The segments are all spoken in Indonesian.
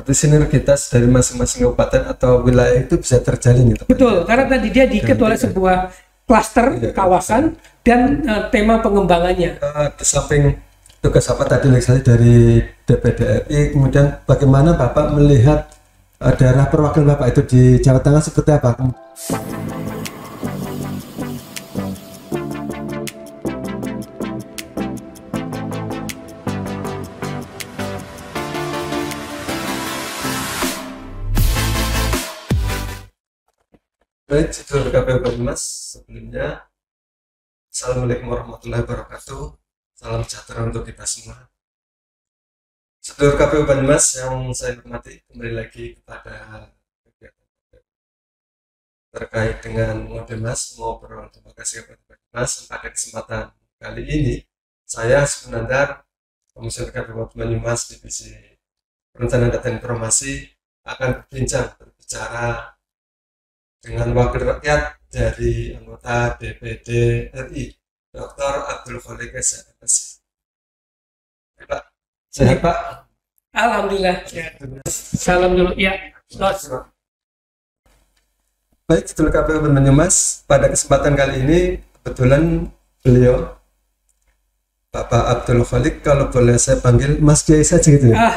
berarti sinergitas dari masing-masing kabupaten atau wilayah itu bisa terjalin gitu. Betul, karena tadi dia diikat oleh sebuah klaster kawasan dan tema pengembangannya. Di samping tugas apa tadi legislasi dari DPD RI, kemudian bagaimana Bapak melihat daerah perwakilan Bapak itu di Jawa Tengah seperti apa? Baik, Sidul KPU Banyumas, sebelumnya Assalamualaikum warahmatullahi wabarakatuh. Salam sejahtera untuk kita semua. Sidul KPU Banyumas yang saya hormati, kembali lagi kepada kegiatan terkait dengan Modemas, ngobrol demokrasi Kabupaten Banyumas. Pada kesempatan kali ini, saya Sunandar, Komisioner KPU Banyumas Divisi Perencanaan Data Informasi akan berbicara dengan wakil rakyat dari anggota DPD RI, Dr. Abdul Khalik SMSI. Pak, sehat Pak? Alhamdulillah. Ya. Salam dulu. Ya. Baik, Sidul KPU Banyumas, pada kesempatan kali ini kebetulan beliau Bapak Abdul Khalik, kalau boleh saya panggil Mas Kiai saja gitu ya.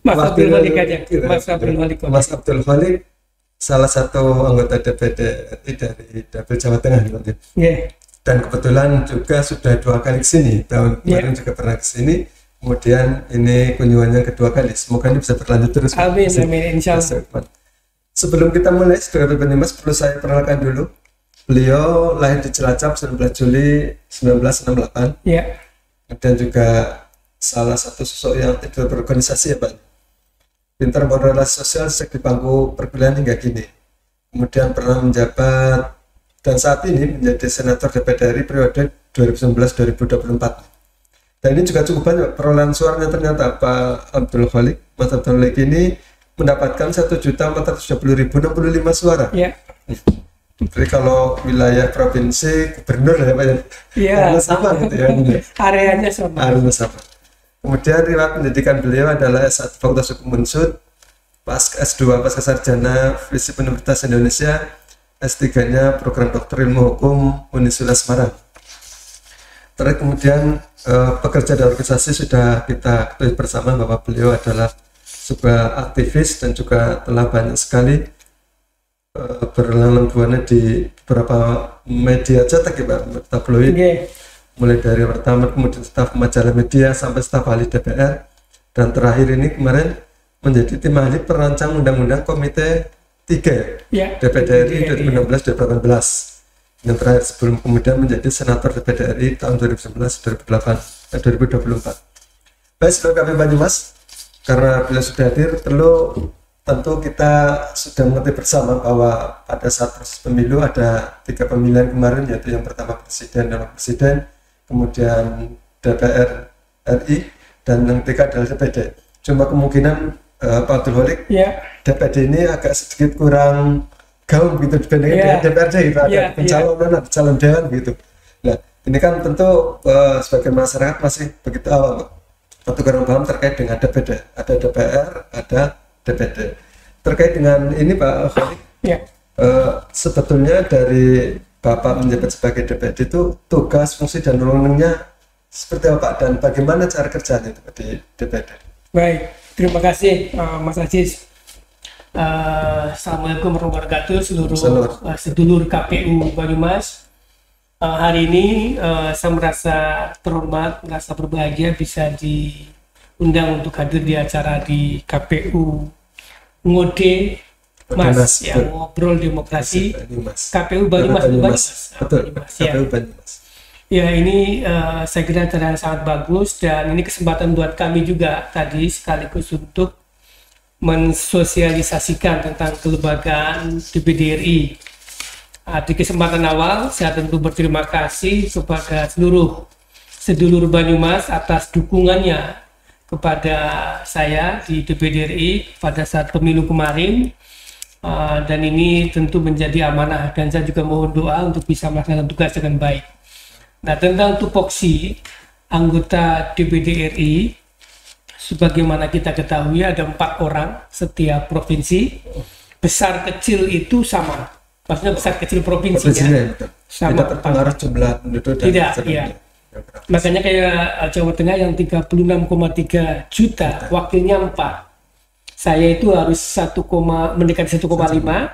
Mas Abdul Khalik aja. Mas Abdul Khalik. Mas Abdul Khalik, salah satu anggota DPD RI dari Dapil Jawa Tengah. Yeah. Dan kebetulan juga sudah 2 kali ke sini, tahun kemarin juga pernah ke sini, kemudian ini kunjungannya kedua kali. Semoga ini bisa berlanjut terus. Amin, amin, insya Allah. Sebelum kita mulai, Sidul KPU Banyumas, perlu saya perkenalkan dulu. Beliau lahir di Cilacap 19 Juli 1968. Yeah. Dan juga salah satu sosok yang tidak berorganisasi ya Pak. Pintar berrelasi sosial sejak di bangku perkuliahan hingga kini. Kemudian pernah menjabat dan saat ini menjadi senator DPD RI periode 2019-2024. Dan ini juga cukup banyak perolehan suaranya ternyata Pak Abdul Khalik. Mas Abdul Khalik ini mendapatkan 1.470.065 suara. Yeah. Jadi kalau wilayah provinsi gubernur ya Pak ya. Yeah. Sama gitu ya. Areanya sama. Areanya sama. Kemudian riwayat pendidikan beliau adalah S1 Fakultas Hukum Unsud, S2 Pasca Sarjana Visip Universitas Indonesia, S3-nya Program Doktor Ilmu Hukum Unisula Semarang. Terus kemudian pekerja di organisasi sudah kita ketahui bersama bahwa beliau adalah sebuah aktivis dan juga telah banyak sekali berlanglang buana di beberapa media cetak ya Pak, tabloid. Okay. Mulai dari pertama, kemudian staf majalah media sampai staf ahli DPR, dan terakhir ini kemarin menjadi tim ahli perancang undang-undang Komite 3 DPD RI 2016-2018, yang terakhir sebelum kemudian menjadi senator DPD RI tahun 2011-2024. Baik, Sidul KPU Banyumas, karena beliau sudah hadir, tentu kita sudah mengerti bersama bahwa pada saat proses pemilu ada 3 pemilihan kemarin, yaitu yang pertama presiden dan wakil presiden, kemudian DPR RI, dan yang ketiga adalah DPD. Cuma kemungkinan Pak Abdul Khalik, DPD ini agak sedikit kurang gaung gitu dibandingkan dengan DPRD gitu, ada pencalonan, ada calon dewan gitu. Nah, ini kan tentu sebagai masyarakat masih begitu awal atau kurang paham terkait dengan DPD. Ada DPR, ada DPD. Terkait dengan ini Pak Khalik, sebetulnya dari Bapak menjabat sebagai DPD itu tugas, fungsi, dan wewenangnya seperti apa dan bagaimana cara kerjanya itu di DPD? Baik, terima kasih Mas Aziz. Assalamualaikum warahmatullahi wabarakatuh seluruh sedulur KPU Banyumas. Hari ini saya merasa terhormat, merasa berbahagia bisa diundang untuk hadir di acara di KPU Ngode Mas yang ngobrol demokrasi KPU Banyumas. Betul, KPU Banyumas. Ya, ini saya kira acara yang sangat bagus dan ini kesempatan buat kami juga tadi sekaligus untuk mensosialisasikan tentang kelembagaan DPD RI. Di kesempatan awal saya tentu berterima kasih kepada seluruh sedulur Banyumas atas dukungannya kepada saya di DPD RI pada saat pemilu kemarin. Dan ini tentu menjadi amanah dan saya juga mohon doa untuk bisa melaksanakan tugas dengan baik. Nah, tentang tupoksi anggota DPD RI sebagaimana kita ketahui ada 4 orang setiap provinsi. Besar kecil itu sama, maksudnya besar kecil provinsinya Ya, betul. sama. Tidak terpengaruh jumlah penduduk dan Tidak, seterusnya. iya. Makanya kayak Jawa Tengah yang 36,3 juta, wakilnya 4. Saya itu harus mendekati 1,5.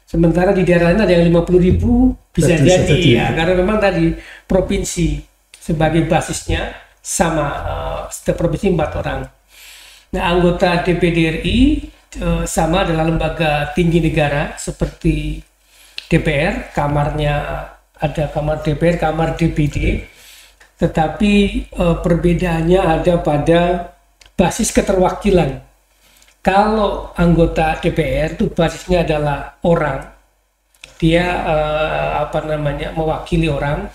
Sementara di daerah lain ada yang 50.000, bisa jadi ya, karena memang tadi provinsi sebagai basisnya sama, setiap provinsi 4 orang. Nah, anggota DPD RI sama adalah lembaga tinggi negara seperti DPR, kamarnya ada kamar DPR, kamar DPD, tetapi perbedaannya ada pada basis keterwakilan. Kalau anggota DPR itu basisnya adalah orang, dia mewakili orang.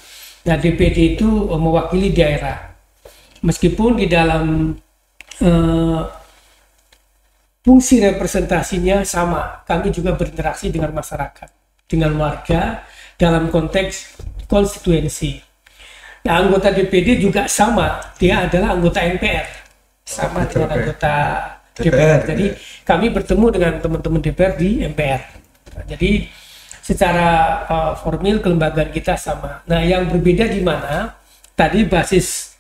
Nah, DPD itu mewakili daerah. Meskipun di dalam fungsi representasinya sama, kami juga berinteraksi dengan masyarakat, dengan warga dalam konteks konstituensi. Nah, anggota DPD juga sama, dia adalah anggota MPR, sama dengan anggota DPR. Jadi kami bertemu dengan teman-teman DPR di MPR. Nah, jadi secara formil kelembagaan kita sama. Nah, yang berbeda di mana? Tadi basis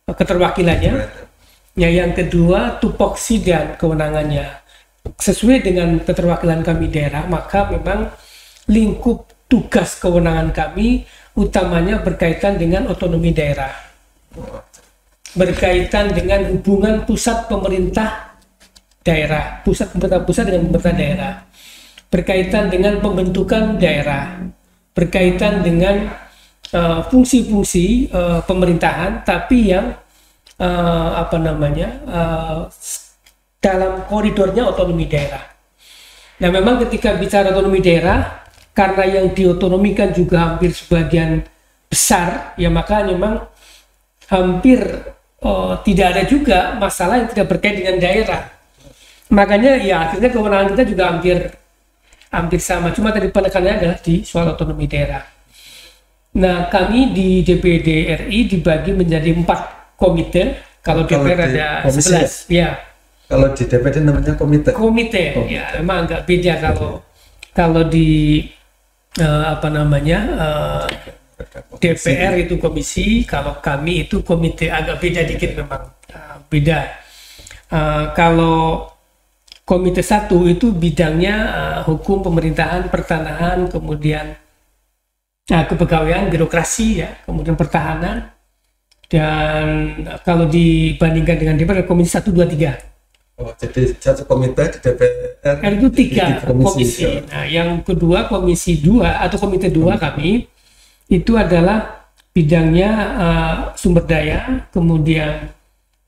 keterwakilannya. Ya, yang kedua tupoksi dan kewenangannya. Sesuai dengan keterwakilan kami daerah, maka memang lingkup tugas kewenangan kami utamanya berkaitan dengan otonomi daerah. Berkaitan dengan hubungan pusat pemerintah daerah, pusat pemerintah pusat dengan pemerintah daerah. Berkaitan dengan pembentukan daerah. Berkaitan dengan fungsi-fungsi pemerintahan, tapi yang dalam koridornya otonomi daerah. Nah, memang ketika bicara otonomi daerah, karena yang diotonomikan juga hampir sebagian besar, ya maka memang hampir tidak ada juga masalah yang tidak berkait dengan daerah. Makanya ya akhirnya kewenangan kita juga hampir sama. Cuma tadi penekanannya adalah di soal otonomi daerah. Nah, kami di DPD RI dibagi menjadi 4 komite. Kalau DPR ada 11 ya. Kalau di DPD namanya komite. Ya memang agak beda kalau di DPR itu komisi, kalau kami itu komite, agak beda dikit memang, beda. Kalau komite 1 itu bidangnya hukum, pemerintahan, pertanahan, kemudian kepegawaian, birokrasi ya, kemudian pertahanan. Dan kalau dibandingkan dengan DPR, komisi 1, 2, 3. Oh, jadi satu komite di DPR itu 3 komisi. Nah, yang kedua komisi 2 atau komite 2 kami itu adalah bidangnya sumber daya, kemudian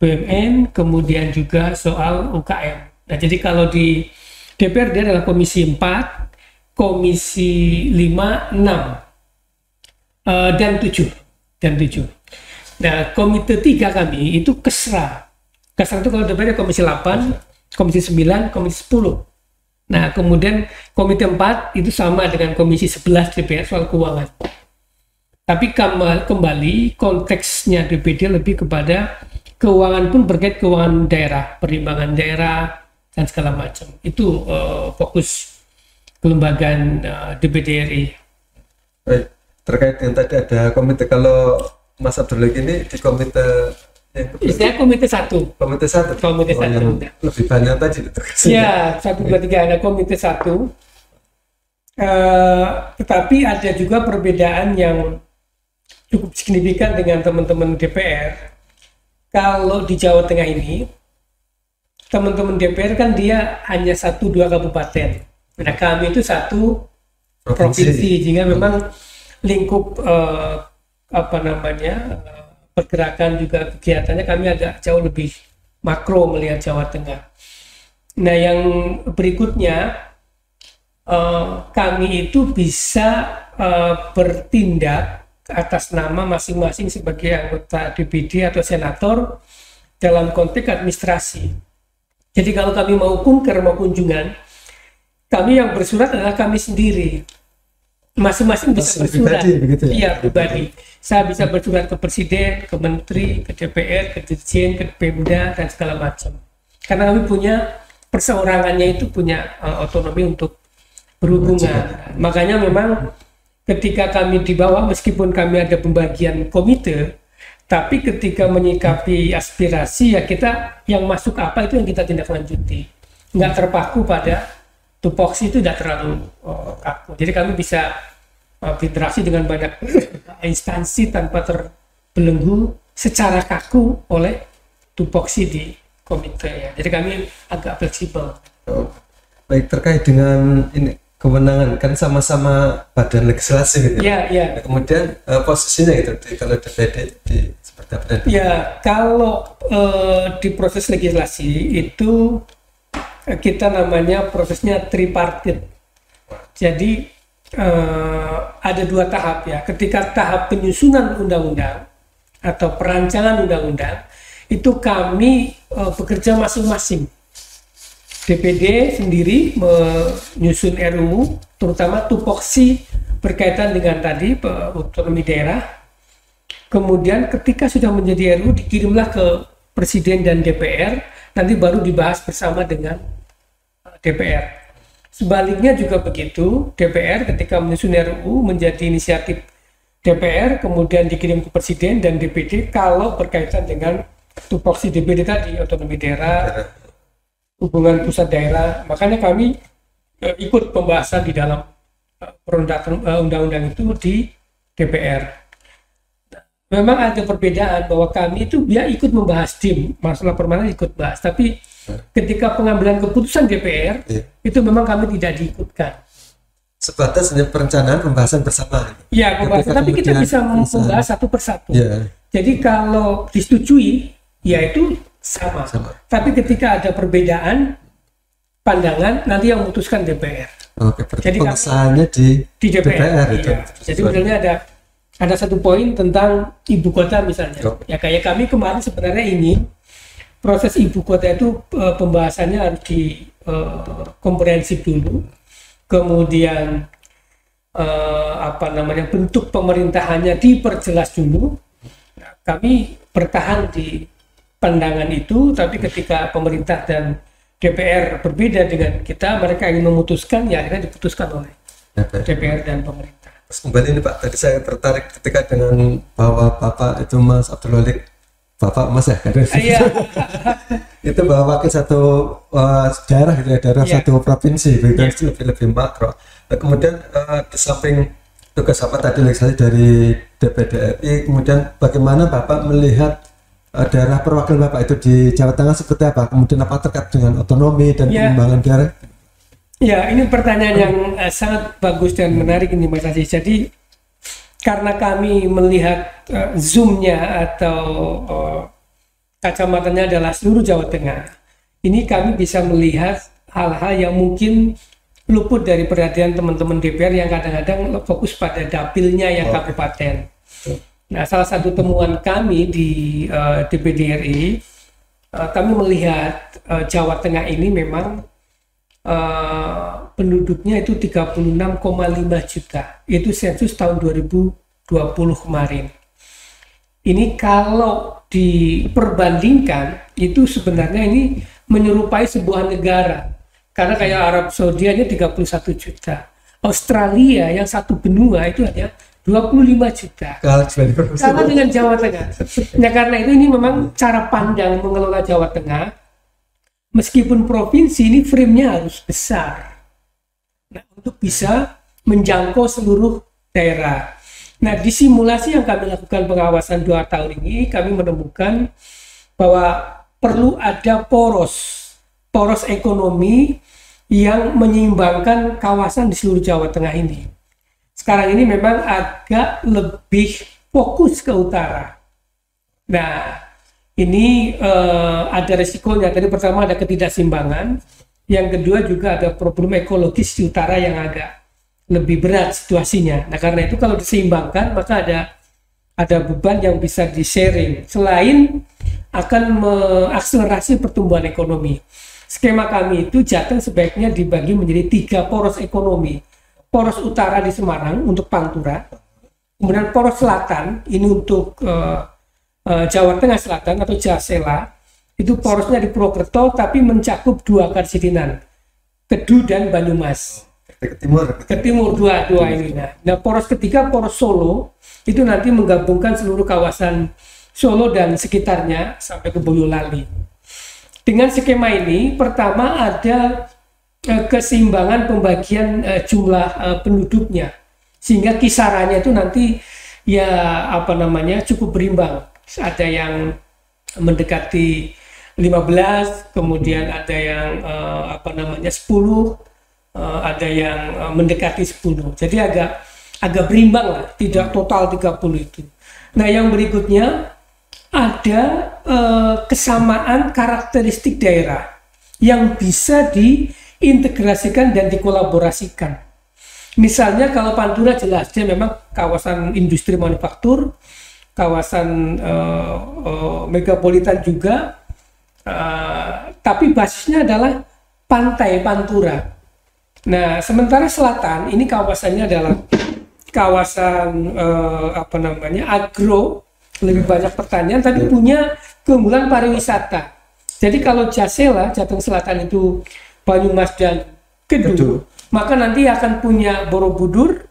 BUMN, kemudian juga soal UKM. Nah, jadi kalau di DPR dia adalah komisi 4, komisi 5, 6, dan 7. Nah, komite 3 kami itu kesra. Kesra itu kalau DPR komisi 8, komisi 9, komisi 10. Nah, kemudian komite 4 itu sama dengan komisi 11 DPR soal keuangan. Tapi kembali konteksnya DPD lebih kepada keuangan, pun berkait keuangan daerah, perimbangan daerah, dan segala macam. Itu fokus kelembagaan DPD RI. Baik, terkait yang tadi ada komite, kalau Mas Abdul ini di komite Istilahnya komite 1. Komite 1. Komite 1. Yang lebih banyak tadi itu. Ya, 1, 2, 3 ada komite 1. Tetapi ada juga perbedaan yang cukup signifikan dengan teman-teman DPR. Kalau di Jawa Tengah ini, teman-teman DPR kan dia hanya 1-2 kabupaten. Nah, kami itu 1 provinsi, sehingga memang lingkup pergerakan juga kegiatannya kami agak jauh lebih makro melihat Jawa Tengah. Nah, yang berikutnya kami itu bisa bertindak atas nama masing-masing sebagai anggota DPD atau senator dalam konteks administrasi. Jadi kalau kami mau kunker, mau kunjungan, kami yang bersurat adalah kami sendiri. masing-masing bisa bersurat. Pribadi, begitu ya? Iya, pribadi. Saya bisa bersurat ke presiden, ke menteri, ke DPR, ke dirjen, ke Pemda, dan segala macam. Karena kami punya perseorangannya itu punya otonomi untuk berhubungan. Makanya memang ketika kami di bawah, meskipun kami ada pembagian komite, tapi ketika menyikapi aspirasi ya kita yang masuk apa itu yang kita tindak lanjuti. Nggak terpaku pada tupoksi itu tidak terlalu kaku. Jadi kami bisa berinteraksi dengan banyak instansi tanpa terbelenggu secara kaku oleh tupoksi di komite ya. Jadi kami agak fleksibel. Oh, baik, terkait dengan ini kewenangan kan sama-sama badan legislasi gitu. Ya, ya. Nah, kemudian posisinya gitu kalau DPD di seperti apa? Ya, kalau di proses legislasi itu kita namanya prosesnya tripartit. Jadi ada dua tahap ya. Ketika tahap penyusunan undang-undang atau perancangan undang-undang itu kami bekerja masing-masing. DPD sendiri menyusun RUU, terutama tupoksi berkaitan dengan tadi otonomi daerah. Kemudian ketika sudah menjadi RUU dikirimlah ke Presiden dan DPR, nanti baru dibahas bersama dengan DPR. Sebaliknya juga begitu, DPR ketika menyusun RUU menjadi inisiatif DPR, kemudian dikirim ke Presiden dan DPD kalau berkaitan dengan tupoksi DPD tadi, otonomi daerah, hubungan pusat daerah. Makanya kami ikut pembahasan di dalam undang-undang itu di DPR. Memang ada perbedaan bahwa kami itu dia ikut membahas tim, masalah permanen ikut bahas, tapi ketika pengambilan keputusan DPR itu memang kami tidak diikutkan. Sebatas hanya perencanaan pembahasan bersama. Ya, pembahasan, tapi kita bisa membahas satu persatu. Ya. Jadi kalau disetujui, ya itu sama. Tapi ketika ada perbedaan pandangan, nanti yang memutuskan DPR. Oke, jadi pengesahannya di DPR itu. Iya. Jadi misalnya ada satu poin tentang ibu kota misalnya. Ya kayak kami kemarin sebenarnya ingin proses ibu kota itu pembahasannya harus di komprehensif dulu, kemudian bentuk pemerintahannya diperjelas dulu. Nah, kami bertahan di pandangan itu, tapi ketika pemerintah dan DPR berbeda dengan kita, mereka ingin memutuskan, ya akhirnya diputuskan oleh DPR dan pemerintah. Terus kembali ini Pak, tadi saya tertarik ketika dengan bahwa Bapak itu Mas Abdul Walik, Bapak Mas ya, Iya. itu bahwa wakil satu daerah gitu ya, daerah satu provinsi, begitu lebih makro. Nah, kemudian di samping tugas apa tadi legislasi dari DPD RI, kemudian bagaimana Bapak melihat daerah perwakilan Bapak itu di Jawa Tengah seperti apa? Kemudian apa terkait dengan otonomi dan pengembangan daerah? Ya, ini pertanyaan yang sangat bagus dan menarik ini Mas Aziz. Jadi karena kami melihat zoomnya atau kacamatanya adalah seluruh Jawa Tengah, ini kami bisa melihat hal-hal yang mungkin luput dari perhatian teman-teman DPR yang kadang-kadang fokus pada dapilnya yang kabupaten. Nah, salah satu temuan kami di DPD RI, kami melihat Jawa Tengah ini memang penduduknya itu 36,5 juta. Itu sensus tahun 2020 kemarin. Ini kalau diperbandingkan itu sebenarnya ini menyerupai sebuah negara. Karena kayak Arab Saudi hanya 31 juta. Australia yang satu benua itu hanya 25 juta. Sama dengan Jawa Tengah. Nah, karena itu ini memang cara pandang mengelola Jawa Tengah. Meskipun provinsi ini frame-nya harus besar. Nah, untuk bisa menjangkau seluruh daerah. Nah, di simulasi yang kami lakukan pengawasan 2 tahun ini, kami menemukan bahwa perlu ada poros ekonomi yang menyeimbangkan kawasan di seluruh Jawa Tengah ini. Sekarang ini memang agak lebih fokus ke utara. Nah, ini ada resikonya. Tadi pertama ada ketidakseimbangan, yang kedua juga ada problem ekologis di utara yang agak lebih berat situasinya. Nah, karena itu kalau diseimbangkan maka ada beban yang bisa di-sharing. Selain akan mengakselerasi pertumbuhan ekonomi. Skema kami itu Jateng sebaiknya dibagi menjadi 3 poros ekonomi. poros utara di Semarang untuk Pantura, kemudian poros selatan ini untuk Jawa Tengah Selatan atau Jasela, itu porosnya di Purwokerto tapi mencakup 2 karsidenan, Kedu dan Banyumas. Ke timur dua ini. Nah, poros ketiga, poros Solo, itu nanti menggabungkan seluruh kawasan Solo dan sekitarnya sampai ke Boyolali. Dengan skema ini, pertama ada keseimbangan pembagian jumlah penduduknya, sehingga kisarannya itu nanti ya cukup berimbang. Ada yang mendekati 15, kemudian ada yang 10, ada yang mendekati 10. Jadi agak berimbang lah, tidak total 30 itu. Nah, yang berikutnya ada kesamaan karakteristik daerah yang bisa diintegrasikan dan dikolaborasikan. Misalnya kalau Pantura jelas dia memang kawasan industri manufaktur, kawasan megapolitan juga, tapi basisnya adalah pantai Pantura. Nah, sementara selatan ini kawasannya adalah kawasan agro, lebih banyak pertanian, tapi punya keunggulan pariwisata. Jadi kalau Jasela, Jateng Selatan itu Banyumas dan Kedu, maka nanti akan punya Borobudur,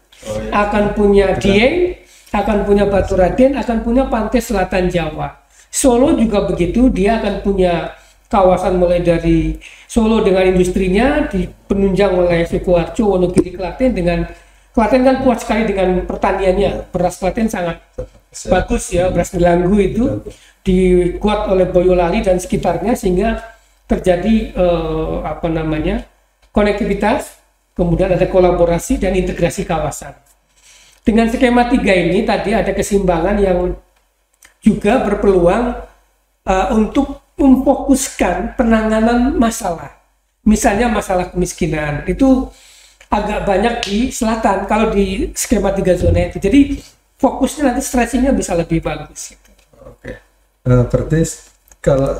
akan punya Dieng, akan punya Baturaden, akan punya pantai selatan Jawa. Solo juga begitu, dia akan punya kawasan mulai dari Solo dengan industrinya, penunjang oleh Sukoharjo, Wonogiri, Klaten. Klaten kan kuat sekali dengan pertaniannya, beras Klaten sangat bagus ya, beras Delanggu itu dikuat oleh Boyolali dan sekitarnya, sehingga terjadi konektivitas, kemudian ada kolaborasi dan integrasi kawasan. Dengan skema 3 ini tadi ada keseimbangan yang juga berpeluang untuk memfokuskan penanganan masalah. Misalnya masalah kemiskinan itu agak banyak di selatan kalau di skema 3 zona itu. Jadi fokusnya nanti stressingnya bisa lebih bagus. Gitu. Oke. Berarti kalau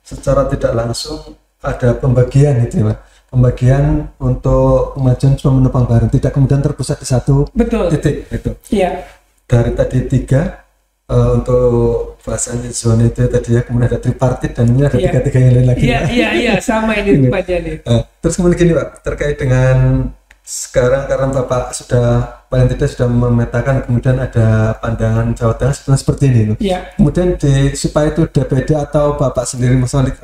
secara tidak langsung ada pembagian itu ya, pembagian untuk kemajuan cuma menopang bareng, tidak kemudian terpusat di satu titik itu. Iya. Dari tadi 3 untuk bahasanya zona itu tadi ya, kemudian ada tripartit dan ini ada tiga yang lain lagi. Iya, sama ini rupanya nih. Terus kemudian gini Pak, terkait dengan sekarang karena Bapak sudah paling tidak sudah memetakan, kemudian ada pandangan Jawa Tengah seperti ini. Iya. Kemudian supaya itu DPD atau Bapak sendiri misalnya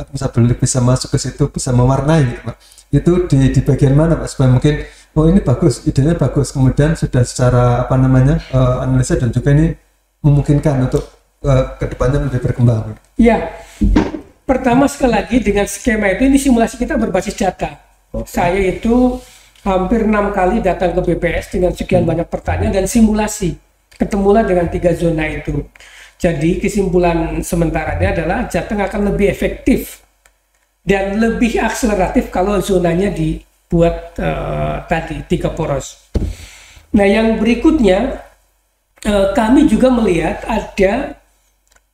bisa masuk ke situ, bisa mewarnai gitu Pak. Itu di bagian mana Pak, supaya mungkin ini bagus, idenya bagus, kemudian sudah secara analisa dan juga ini memungkinkan untuk kedepannya lebih berkembang. Iya, pertama sekali lagi dengan skema itu, ini simulasi kita berbasis data. Saya itu hampir 6 kali datang ke BPS dengan sekian banyak pertanyaan dan simulasi, ketemulah dengan 3 zona itu. Jadi kesimpulan sementaranya adalah Jateng akan lebih efektif dan lebih akseleratif kalau zonanya dibuat tadi 3 poros. Nah, yang berikutnya kami juga melihat ada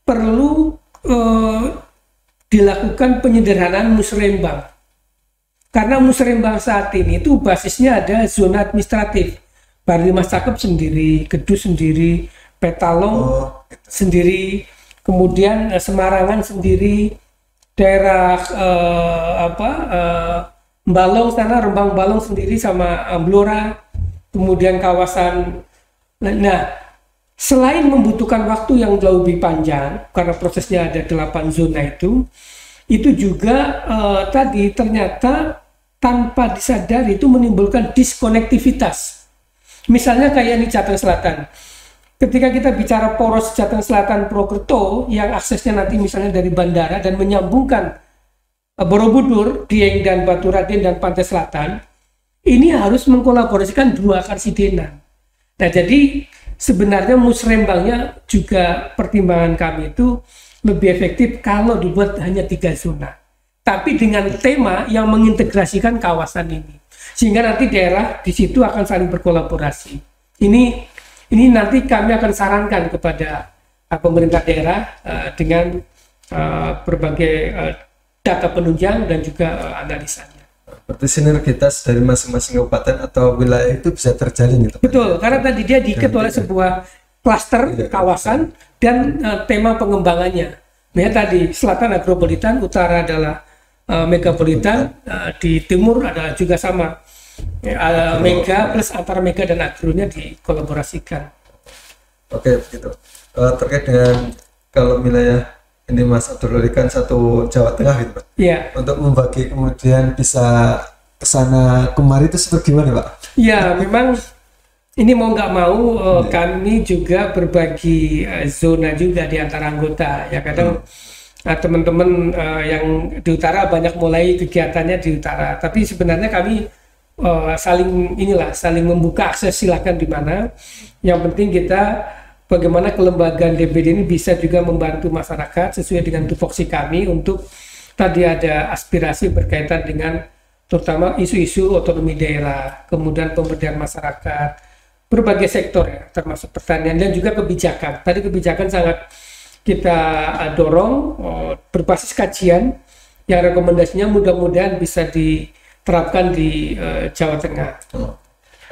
perlu dilakukan penyederhanaan musrembang, karena musrembang saat ini itu basisnya ada zona administratif, Barimas Cakep sendiri, Kedu sendiri, Petalong sendiri, kemudian Semarangan sendiri, daerah Balong sana, Rembang Balong sendiri sama Blora, kemudian kawasan. Nah, selain membutuhkan waktu yang jauh lebih panjang karena prosesnya ada 8 zona itu juga tadi ternyata tanpa disadari itu menimbulkan diskonektivitas. Misalnya kayak di Jateng Selatan. Ketika kita bicara poros Jateng Selatan Purwokerto yang aksesnya nanti misalnya dari bandara dan menyambungkan Borobudur, Dieng dan Baturaden dan Pantai Selatan, ini harus mengkolaborasikan 2 karsidenan. Nah, jadi sebenarnya musrembangnya juga pertimbangan kami itu lebih efektif kalau dibuat hanya 3 zona, tapi dengan tema yang mengintegrasikan kawasan ini, sehingga nanti daerah di situ akan saling berkolaborasi. Ini nanti kami akan sarankan kepada pemerintah daerah dengan berbagai data penunjang dan juga analisanya. berarti sinergitas dari masing-masing kabupaten atau wilayah itu bisa terjalin gitu Pak? Betul, karena tadi dia diikat oleh sebuah klaster kawasan dan tema pengembangannya. Nah tadi selatan agropolitan, utara adalah megapolitan, di timur adalah juga sama mega plus antara mega dan agronya dikolaborasikan. Oke begitu. Terkait dengan kalau wilayah ini Mas Abdul Wali kan satu Jawa Tengah gitu Pak. Iya. Untuk membagi kemudian bisa kesana kemari itu seperti gimana Pak? Ya memang ini mau nggak mau kami juga berbagi zona juga di antara anggota. Ya kadang teman-teman yang di utara banyak mulai kegiatannya di utara. Tapi sebenarnya kami saling membuka akses, silakan di mana. Yang penting kita bagaimana kelembagaan DPD ini bisa juga membantu masyarakat sesuai dengan tupoksi kami untuk tadi ada aspirasi berkaitan dengan terutama isu-isu otonomi daerah, kemudian pemberdayaan masyarakat, berbagai sektor ya, termasuk pertanian dan juga kebijakan. Tadi kebijakan sangat kita dorong berbasis kajian yang rekomendasinya mudah-mudahan bisa diterapkan di Jawa Tengah.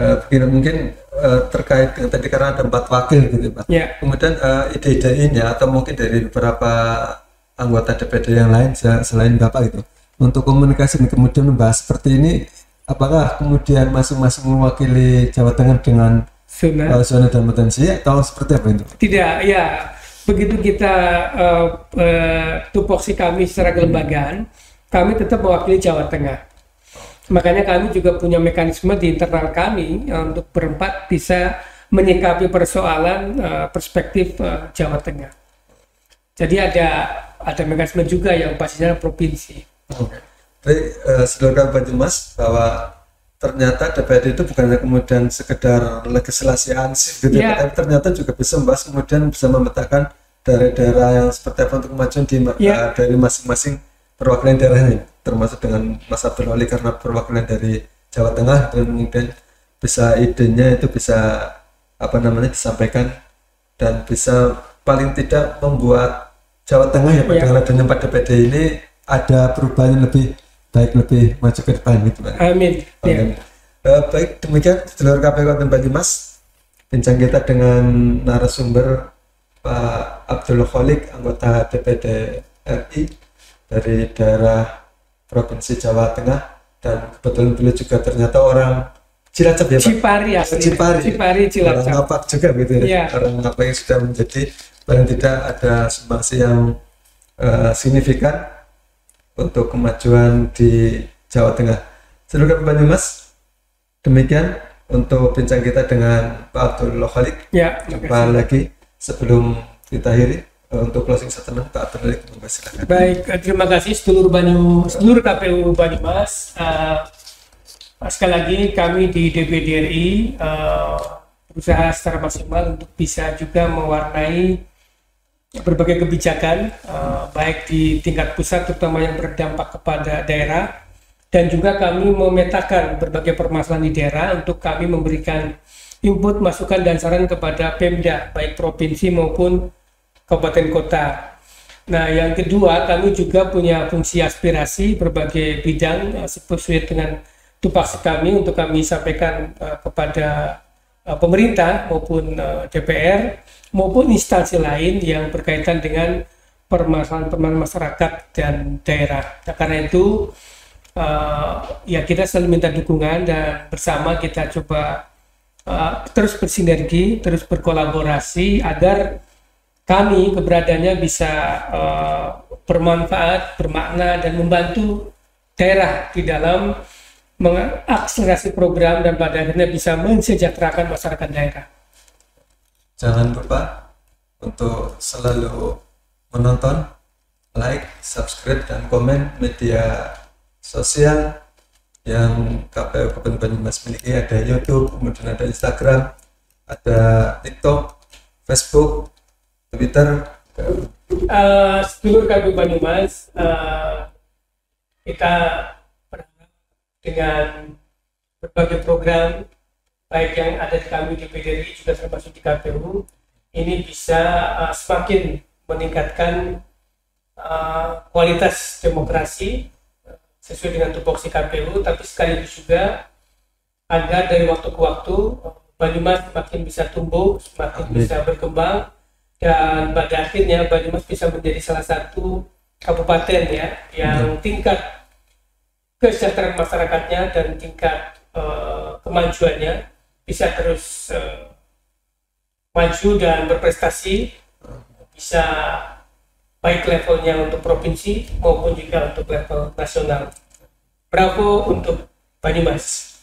Begini mungkin terkait dengan tadi karena ada 4 wakil gitu Pak. Ya. Kemudian ide-ide ini atau mungkin dari beberapa anggota DPD yang lain selain Bapak itu untuk komunikasi kemudian membahas seperti ini, apakah kemudian masing-masing mewakili Jawa Tengah dengan zona dan potensi atau seperti apa itu? Tidak, ya begitu kita tupoksi kami secara kelembagaan, kami tetap mewakili Jawa Tengah. Makanya kami juga punya mekanisme di internal kami untuk berempat bisa menyikapi persoalan perspektif Jawa Tengah. Jadi ada mekanisme juga yang pastinya provinsi. Jadi seluruh Banyumas bahwa ternyata DPD itu bukan kemudian sekedar legislasi ansih gitu, tapi ternyata juga bisa membahas kemudian bisa memetakan daerah-daerah yang seperti apa untuk kemajuan dari masing-masing perwakilan daerahnya, termasuk dengan Mas Abdul Wali karena perwakilan dari Jawa Tengah dan kemudian bisa idenya itu bisa disampaikan dan bisa paling tidak membuat Jawa Tengah ya dengan adanya 4 DPD ini ada perubahan yang lebih baik, lebih maju ke depan gitu Pak. Amin. Amin. Baik, demikian seluruh KPU Kabupaten Banyumas bincang kita dengan narasumber Pak Abdul Kholik, anggota DPD RI dari daerah Provinsi Jawa Tengah, dan kebetulan beliau juga ternyata orang Cilacap ya Pak? Cipari asli. Cipari Cilacap. Orang Ngapak juga gitu ya. Orang Ngapak yang sudah menjadi paling tidak ada sumbangsi yang signifikan untuk kemajuan di Jawa Tengah. Seluruh Banyumas, demikian untuk bincang kita dengan Pak Abdul Kholik. Ya, Jumpa lagi sebelum kita akhiri. Untuk closing statement Pak Abdul Kholik, silakan. Baik, terima kasih seluruh KPU Banyumas. Sekali lagi kami di DPD RI berusaha secara maksimal untuk bisa juga mewarnai berbagai kebijakan baik di tingkat pusat terutama yang berdampak kepada daerah, dan juga kami memetakan berbagai permasalahan di daerah untuk kami memberikan input, masukan dan saran kepada Pemda baik provinsi maupun kabupaten kota. Nah, yang kedua, kami juga punya fungsi aspirasi berbagai bidang sesuai dengan tupoksi kami untuk kami sampaikan kepada pemerintah maupun DPR maupun instansi lain yang berkaitan dengan permasalahan masyarakat dan daerah. Nah, karena itu ya kita selalu minta dukungan dan bersama kita coba terus bersinergi, terus berkolaborasi agar kami keberadaannya bisa bermanfaat, bermakna dan membantu daerah di dalam mengakselerasi program dan pada akhirnya bisa mensejahterakan masyarakat daerah. Jangan lupa untuk selalu menonton, like, subscribe dan komen media sosial yang KPU Kabupaten Banyumas miliki. Ada YouTube, kemudian ada Instagram, ada TikTok, Facebook, Twitter. Seluruh KPU Banyumas kita dengan berbagai program baik yang ada di kami di PDRI juga termasuk di KPU ini bisa semakin meningkatkan kualitas demokrasi, sesuai dengan tupoksi KPU, tapi sekaligus juga agar dari waktu ke waktu Banyumas semakin bisa tumbuh, semakin bisa berkembang, dan pada akhirnya Banyumas bisa menjadi salah satu kabupaten ya yang tingkat kesejahteraan masyarakatnya dan tingkat kemajuannya bisa terus maju dan berprestasi, bisa baik levelnya untuk provinsi maupun juga untuk level nasional. Bravo untuk Banyumas.